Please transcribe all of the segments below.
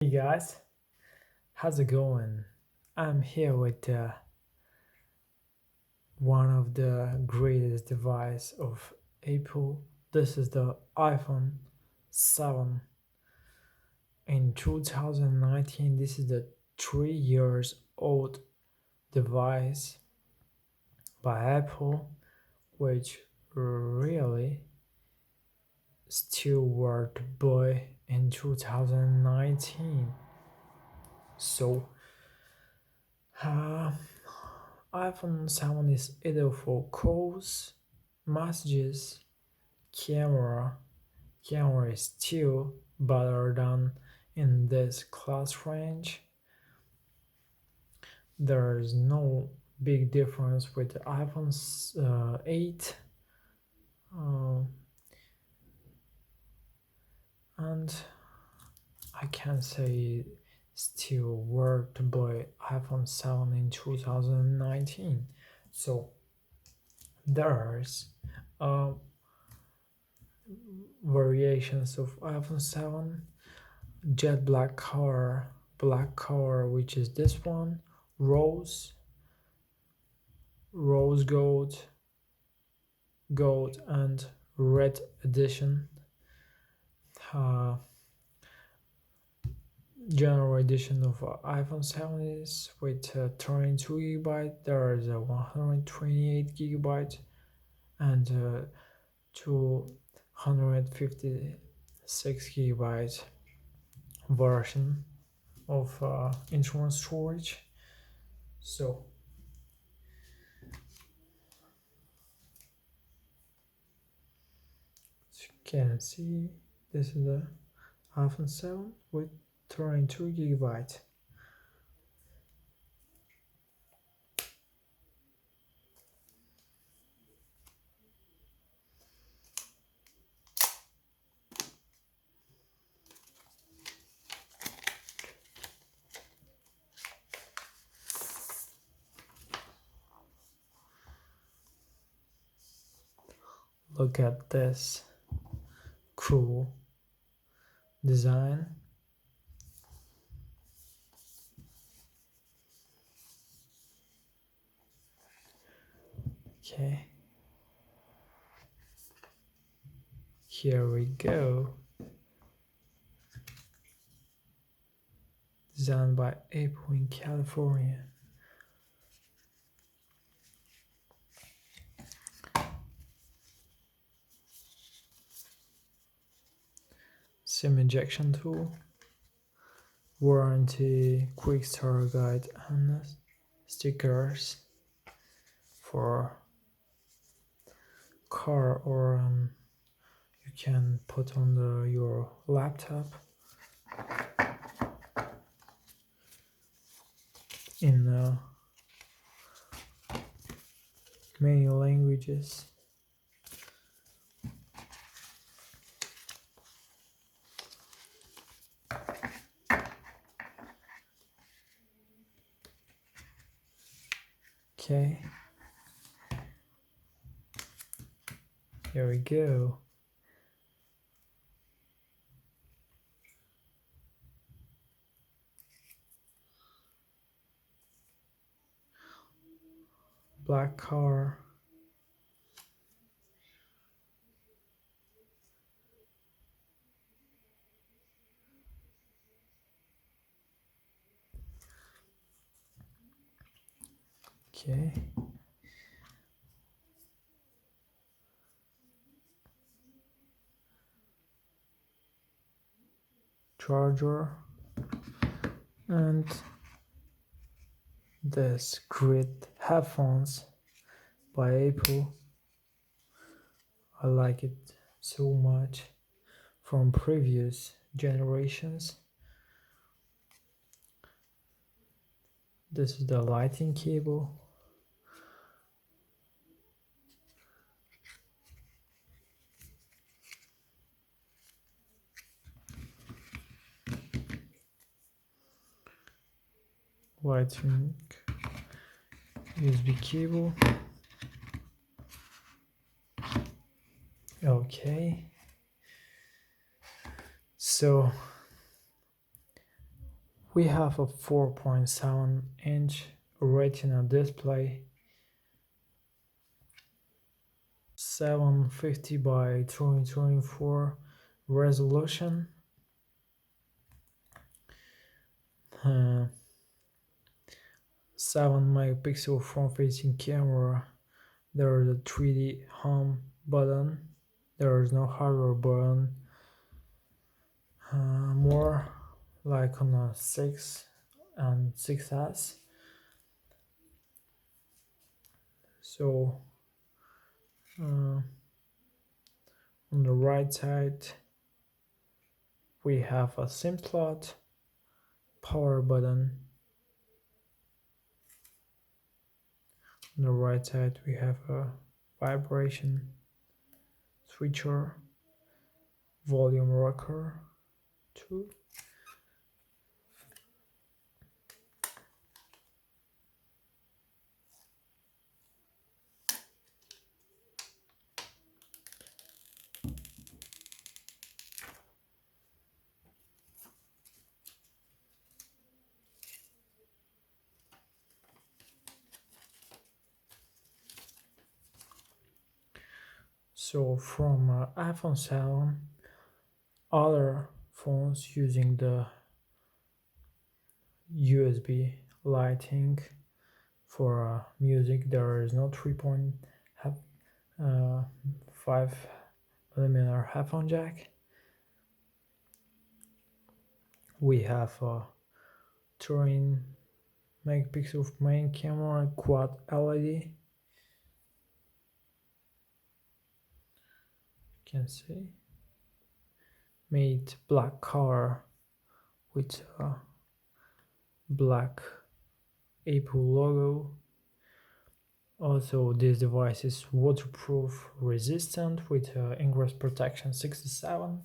Hey guys, how's it going? I'm here with one of the greatest device of Apple. This is the iPhone 7. In 2019, this is the 3 years old device by Apple, which really still worked boy in 2019. So uh, iPhone 7 is either for calls, messages, camera. Camera is still better than in this class range. There is no big difference with the iPhone 8 uh, and I can say still worked by iPhone 7 in 2019. So there's uh, variations of iPhone 7, jet black color, which is this one, rose gold, and red edition. Uh, General edition of iPhone 7 is with 32 GB. There is a 128 GB and 256 GB version of internal storage. So as you can see, this is the iPhone 7 with 32 GB. Look at this cool design. Okay, here we go. Designed by Apple in California. SIM injection tool, warranty, quick start guide, and stickers for car or you can put on your laptop in many languages. Okay, here we go. Black car. Okay. Charger and this great headphones by Apple. I like it so much from previous generations. This is the lighting cable. Lighting USB cable. Okay. So We have a 4.7-inch Retina display, 750 by 2024 resolution, uh, 7 megapixel front-facing camera. There is a 3D home button. There is no hardware button. More like on a 6 and 6S. So on the right side we have a SIM slot, power button. On the right side we have a vibration switcher, volume rocker too. So from iPhone 7, other phones using the USB lighting for music, there is no 3.5mm headphone jack. We have a 13 megapixel main camera, quad LED. You can see made black color with a black Apple logo. Also, this device is waterproof resistant with ingress protection 67,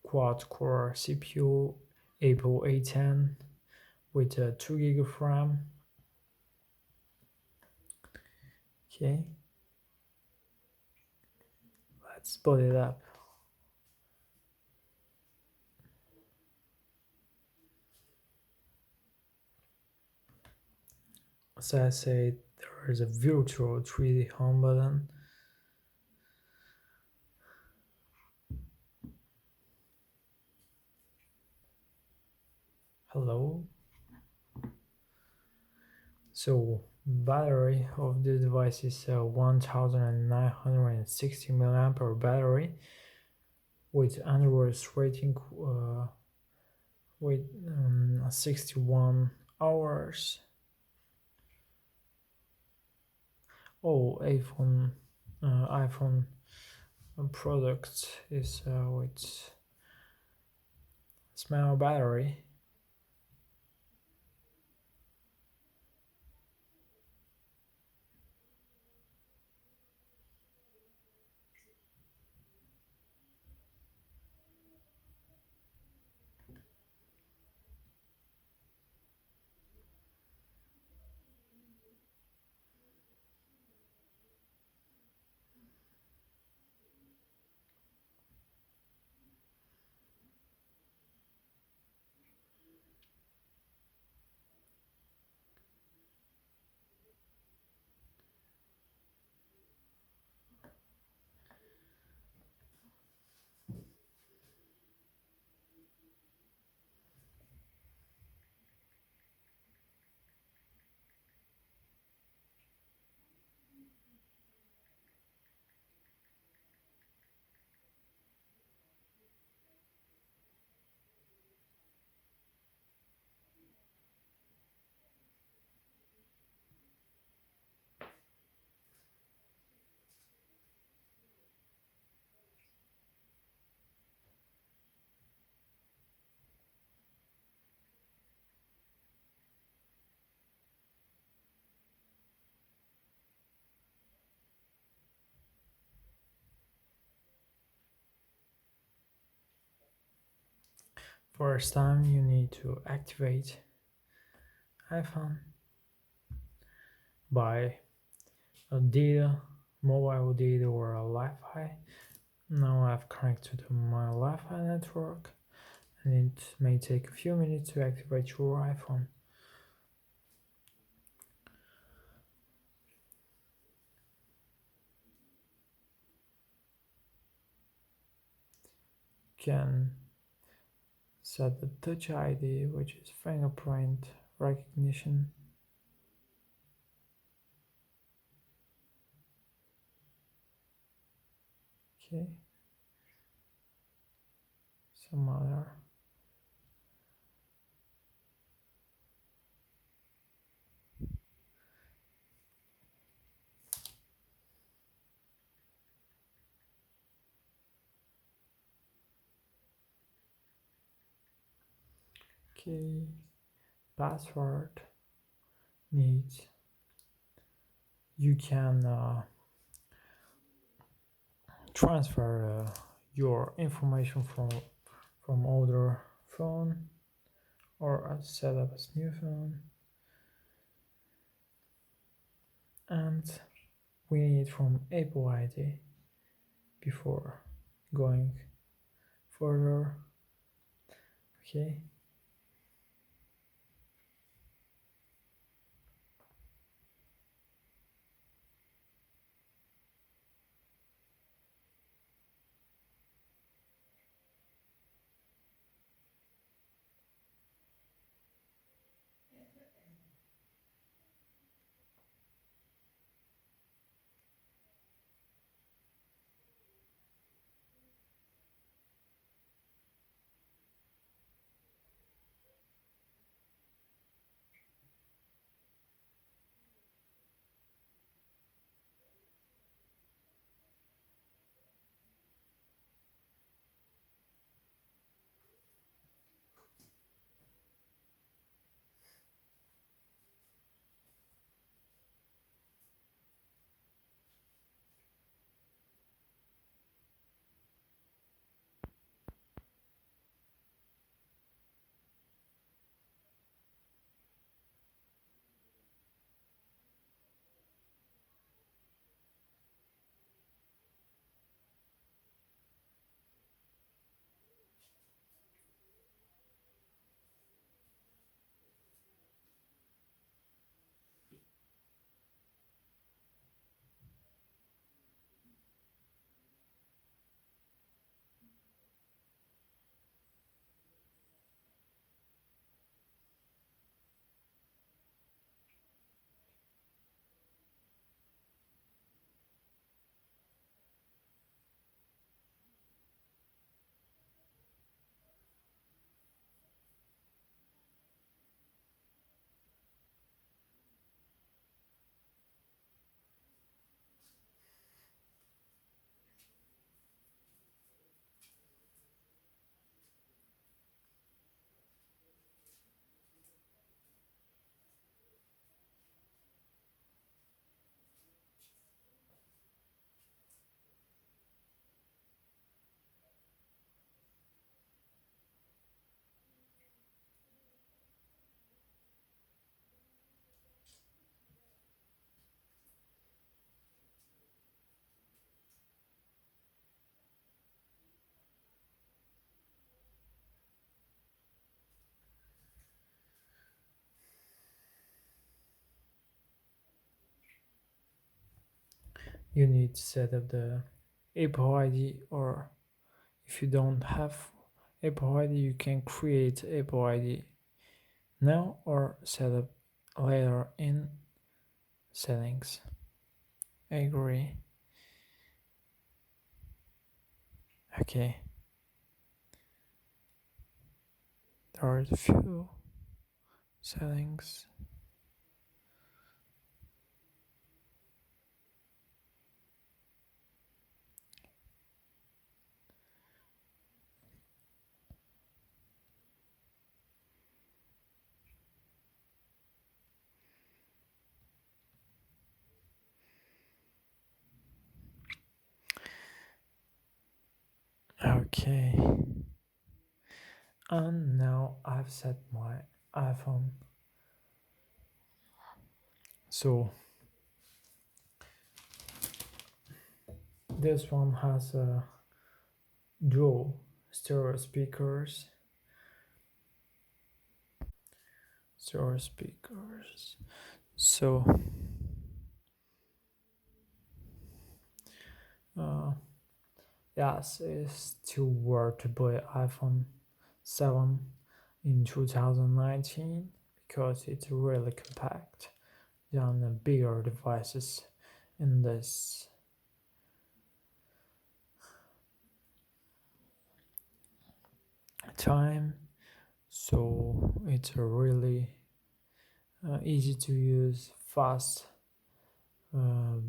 quad core CPU, Apple A10 with a 2 gig of RAM. Okay, let's put it up. As I said, there is a virtual 3D home button. Hello. So battery of this device is a 1960 milliampere battery with Android rating with 61 hours. Oh, iPhone product is with small battery. First time you need to activate iPhone by a data, mobile data or a Wi-Fi. Now I've connected to my Wi-Fi network and it may take a few minutes to activate your iPhone. You can set the Touch ID, which is fingerprint recognition. Okay, some other. Okay, password needs. You can transfer your information from other phone or set up a new phone, and we need from Apple ID before going further. Okay, you need to set up the Apple ID, or if you don't have Apple ID, you can create Apple ID now or set up later in settings. I agree. Okay, there are a few settings. Okay, and now I've set my iPhone. So this one has a dual stereo speakers, zero speakers. So uh, yes, it's still worth to buy iPhone 7 in 2019 because it's really compact than the bigger devices in this time. So it's a really easy to use, fast, uh,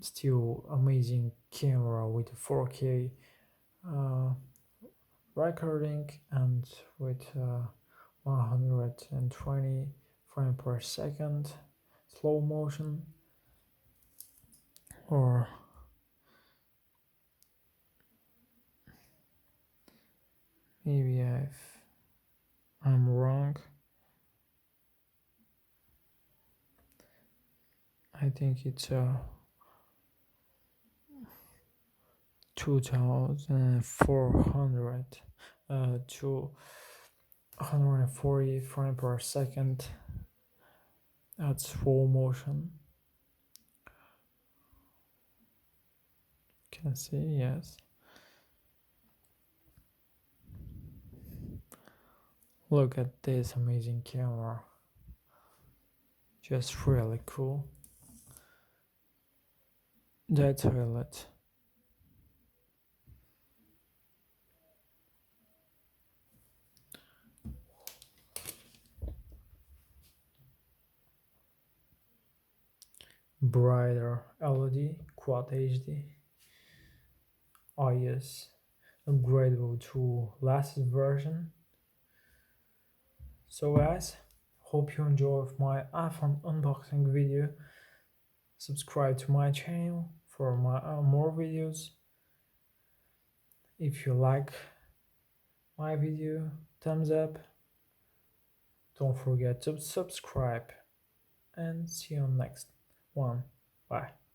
still amazing camera with 4K uh, recording and with 120 frame per second slow motion, or maybe I'm wrong. I think it's 2400 to 140 frame per second at slow motion. Can see, yes. Look at this amazing camera. Just really cool. That's highlight. Brighter LED, Quad HD. Oh yes, upgradable to last version. So guys, hope you enjoyed my iPhone unboxing video. Subscribe to my channel for more videos. If you like my video, thumbs up. Don't forget to subscribe and see you on next one. Bye.